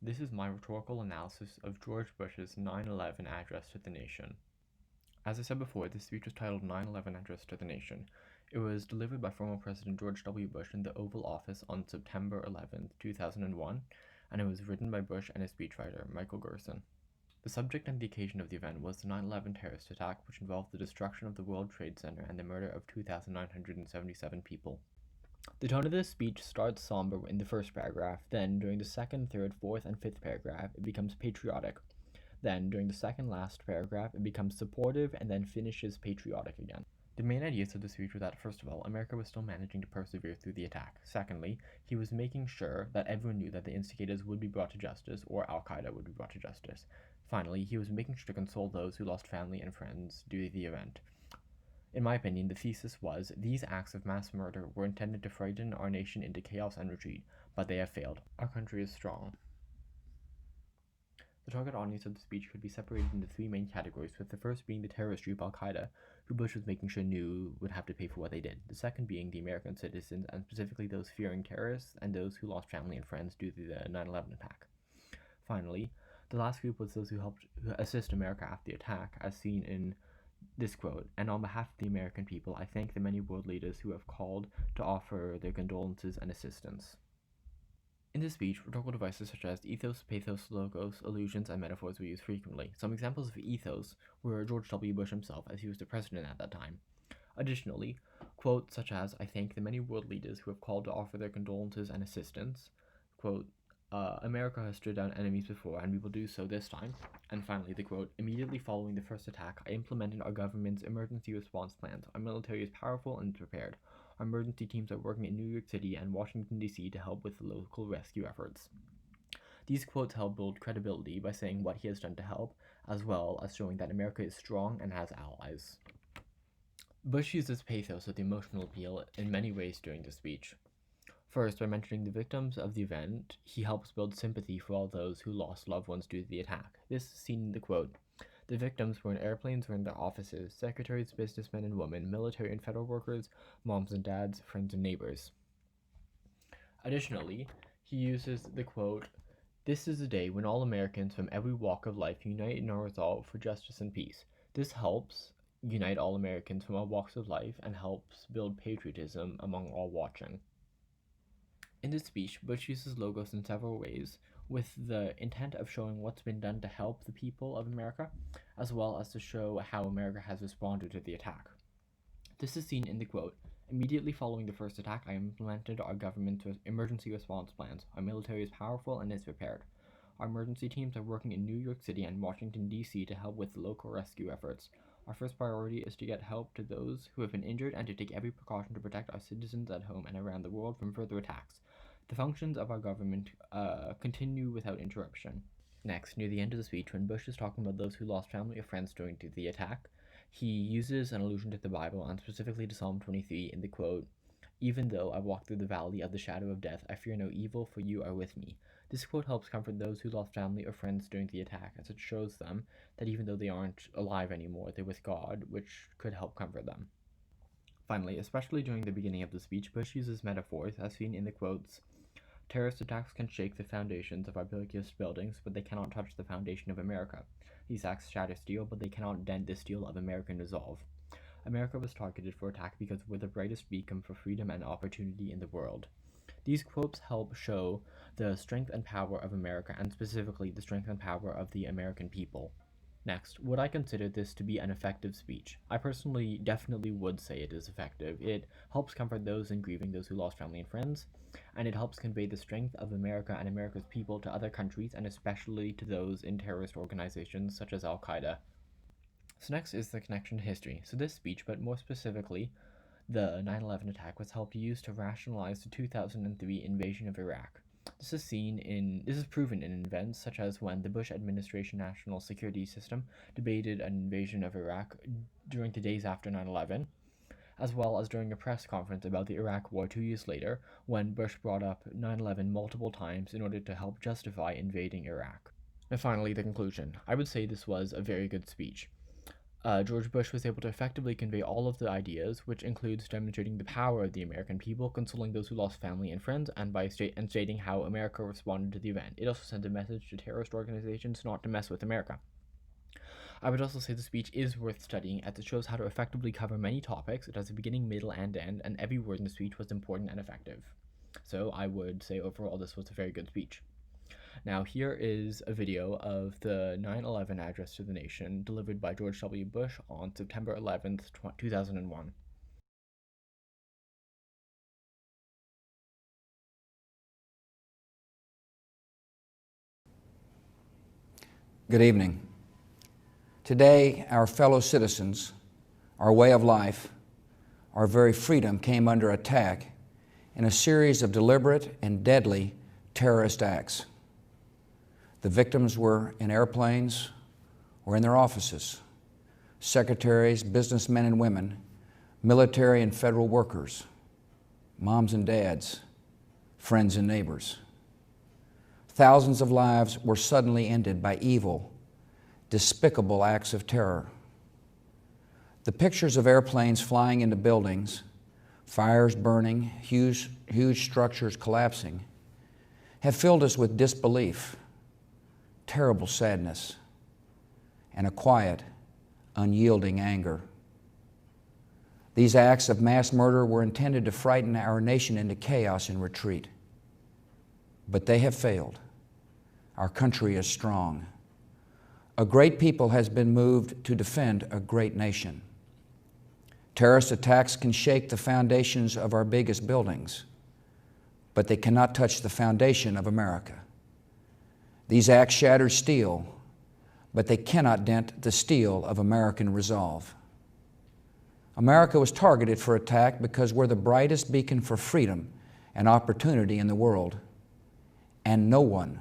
This is my rhetorical analysis of George Bush's 9/11 address to the nation. As I said before, this speech was titled 9/11 Address to the Nation. It was delivered by former President George W. Bush in the Oval Office on September 11, 2001, and it was written by Bush and his speechwriter, Michael Gerson. The subject and the occasion of the event was the 9/11 terrorist attack, which involved the destruction of the World Trade Center and the murder of 2,977 people. The tone of this speech starts somber in the first paragraph, then during the second, third, fourth, and fifth paragraph, it becomes patriotic. Then, during the second last paragraph, it becomes supportive and then finishes patriotic again. The main ideas of the speech were that, first of all, America was still managing to persevere through the attack. Secondly, he was making sure that everyone knew that the instigators would be brought to justice, or Al Qaeda would be brought to justice. Finally, he was making sure to console those who lost family and friends due to the event. In my opinion, the thesis was these acts of mass murder were intended to frighten our nation into chaos and retreat, but they have failed. Our country is strong. The target audience of the speech could be separated into three main categories, with the first being the terrorist group Al Qaeda, who Bush was making sure knew would have to pay for what they did. The second being the American citizens, and specifically those fearing terrorists and those who lost family and friends due to the 9/11 attack. Finally, the last group was those who helped assist America after the attack, as seen in this quote, "And on behalf of the American people, I thank the many world leaders who have called to offer their condolences and assistance." In this speech, rhetorical devices such as ethos, pathos, logos, allusions, and metaphors were used frequently. Some examples of ethos were George W. Bush himself, as he was the president at that time. Additionally, quotes such as, "I thank the many world leaders who have called to offer their condolences and assistance," quote, "America has stood down enemies before, and we will do so this time." And finally, the quote, "Immediately following the first attack, I implemented our government's emergency response plans. Our military is powerful and prepared. Our emergency teams are working in New York City and Washington, D.C. to help with the local rescue efforts." These quotes help build credibility by saying what he has done to help, as well as showing that America is strong and has allies. Bush uses pathos with emotional appeal in many ways during the speech. First, by mentioning the victims of the event, he helps build sympathy for all those who lost loved ones due to the attack. This is seen in the quote, "The victims were in airplanes or in their offices, secretaries, businessmen and women, military and federal workers, moms and dads, friends and neighbors." Additionally, he uses the quote, "This is a day when all Americans from every walk of life unite in our resolve for justice and peace. This helps unite all Americans from all walks of life and helps build patriotism among all watching." In this speech, Bush uses logos in several ways, with the intent of showing what's been done to help the people of America, as well as to show how America has responded to the attack. This is seen in the quote, "Immediately following the first attack, I implemented our government's emergency response plans. Our military is powerful and is prepared. Our emergency teams are working in New York City and Washington, D.C. to help with local rescue efforts. Our first priority is to get help to those who have been injured and to take every precaution to protect our citizens at home and around the world from further attacks. The functions of our government continue without interruption." Next, near the end of the speech, when Bush is talking about those who lost family or friends during the attack, he uses an allusion to the Bible and specifically to Psalm 23 in the quote, "Even though I walk through the valley of the shadow of death, I fear no evil, for you are with me." This quote helps comfort those who lost family or friends during the attack, as it shows them that even though they aren't alive anymore, they're with God, which could help comfort them. Finally, especially during the beginning of the speech, Bush uses metaphors, as seen in the quotes, "Terrorist attacks can shake the foundations of our biggest buildings, but they cannot touch the foundation of America. These acts shatter steel, but they cannot dent the steel of American resolve. America was targeted for attack because we're the brightest beacon for freedom and opportunity in the world." These quotes help show the strength and power of America, and specifically the strength and power of the American people. Next, would I consider this to be an effective speech? I personally definitely would say it is effective. It helps comfort those in grieving, those who lost family and friends, and it helps convey the strength of America and America's people to other countries, and especially to those in terrorist organizations such as Al Qaeda. So next is the connection to history. So this speech, but more specifically, the 9/11 attack, was helped used to rationalize the 2003 invasion of Iraq. This is proven in events such as when the Bush administration national security system debated an invasion of Iraq during the days after 9/11, as well as during a press conference about the Iraq War 2 years later, when Bush brought up 9/11 multiple times in order to help justify invading Iraq. And finally, the conclusion. I would say this was a very good speech. George Bush was able to effectively convey all of the ideas, which includes demonstrating the power of the American people, consoling those who lost family and friends, and stating how America responded to the event. It also sent a message to terrorist organizations not to mess with America. I would also say the speech is worth studying, as it shows how to effectively cover many topics. It has a beginning, middle, and end, and every word in the speech was important and effective. So I would say overall this was a very good speech. Now, here is a video of the 9/11 address to the nation delivered by George W. Bush on September 11th, 2001. Good evening. Today, our fellow citizens, our way of life, our very freedom came under attack in a series of deliberate and deadly terrorist acts. The victims were in airplanes or in their offices, secretaries, businessmen and women, military and federal workers, moms and dads, friends and neighbors. Thousands of lives were suddenly ended by evil, despicable acts of terror. The pictures of airplanes flying into buildings, fires burning, huge structures collapsing, have filled us with disbelief, terrible sadness, and a quiet, unyielding anger. These acts of mass murder were intended to frighten our nation into chaos and retreat. But they have failed. Our country is strong. A great people has been moved to defend a great nation. Terrorist attacks can shake the foundations of our biggest buildings, but they cannot touch the foundation of America. These acts shatter steel, but they cannot dent the steel of American resolve. America was targeted for attack because we're the brightest beacon for freedom and opportunity in the world, and no one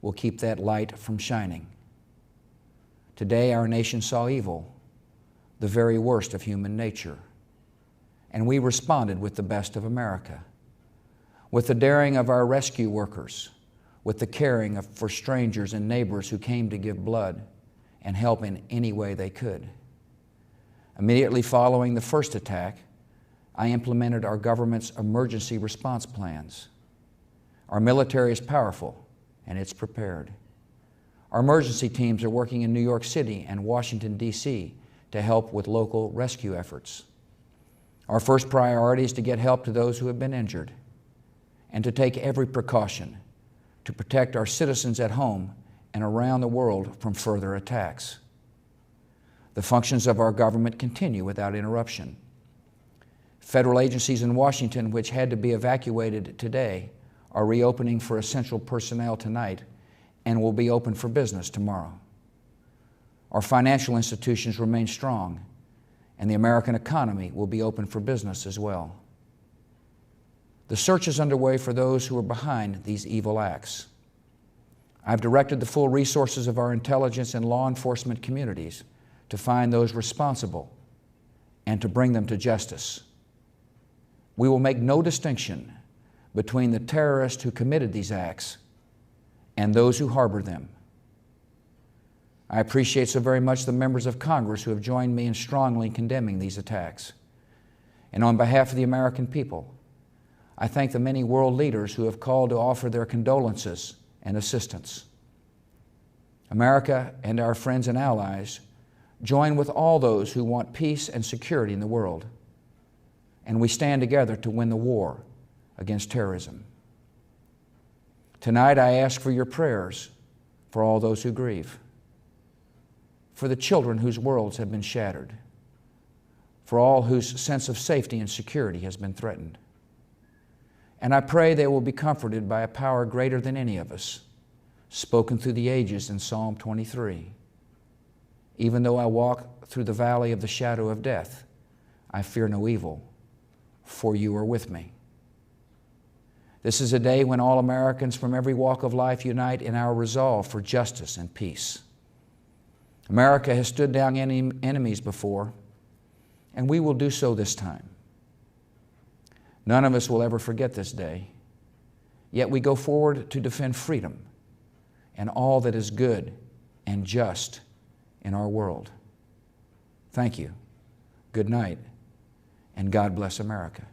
will keep that light from shining. Today, our nation saw evil, the very worst of human nature, and we responded with the best of America, with the daring of our rescue workers, with the caring for strangers and neighbors who came to give blood and help in any way they could. Immediately following the first attack, I implemented our government's emergency response plans. Our military is powerful, and it's prepared. Our emergency teams are working in New York City and Washington, D.C. to help with local rescue efforts. Our first priority is to get help to those who have been injured and to take every precaution to protect our citizens at home and around the world from further attacks. The functions of our government continue without interruption. Federal agencies in Washington, which had to be evacuated today, are reopening for essential personnel tonight and will be open for business tomorrow. Our financial institutions remain strong, and the American economy will be open for business as well. The search is underway for those who are behind these evil acts. I've directed the full resources of our intelligence and law enforcement communities to find those responsible and to bring them to justice. We will make no distinction between the terrorists who committed these acts and those who harbor them. I appreciate so very much the members of Congress who have joined me in strongly condemning these attacks. And on behalf of the American people, I thank the many world leaders who have called to offer their condolences and assistance. America and our friends and allies join with all those who want peace and security in the world, and we stand together to win the war against terrorism. Tonight, I ask for your prayers for all those who grieve, for the children whose worlds have been shattered, for all whose sense of safety and security has been threatened. And I pray they will be comforted by a power greater than any of us, spoken through the ages in Psalm 23. Even though I walk through the valley of the shadow of death, I fear no evil, for you are with me. This is a day when all Americans from every walk of life unite in our resolve for justice and peace. America has stood down enemies before, and we will do so this time. None of us will ever forget this day, yet we go forward to defend freedom and all that is good and just in our world. Thank you. Good night, and God bless America.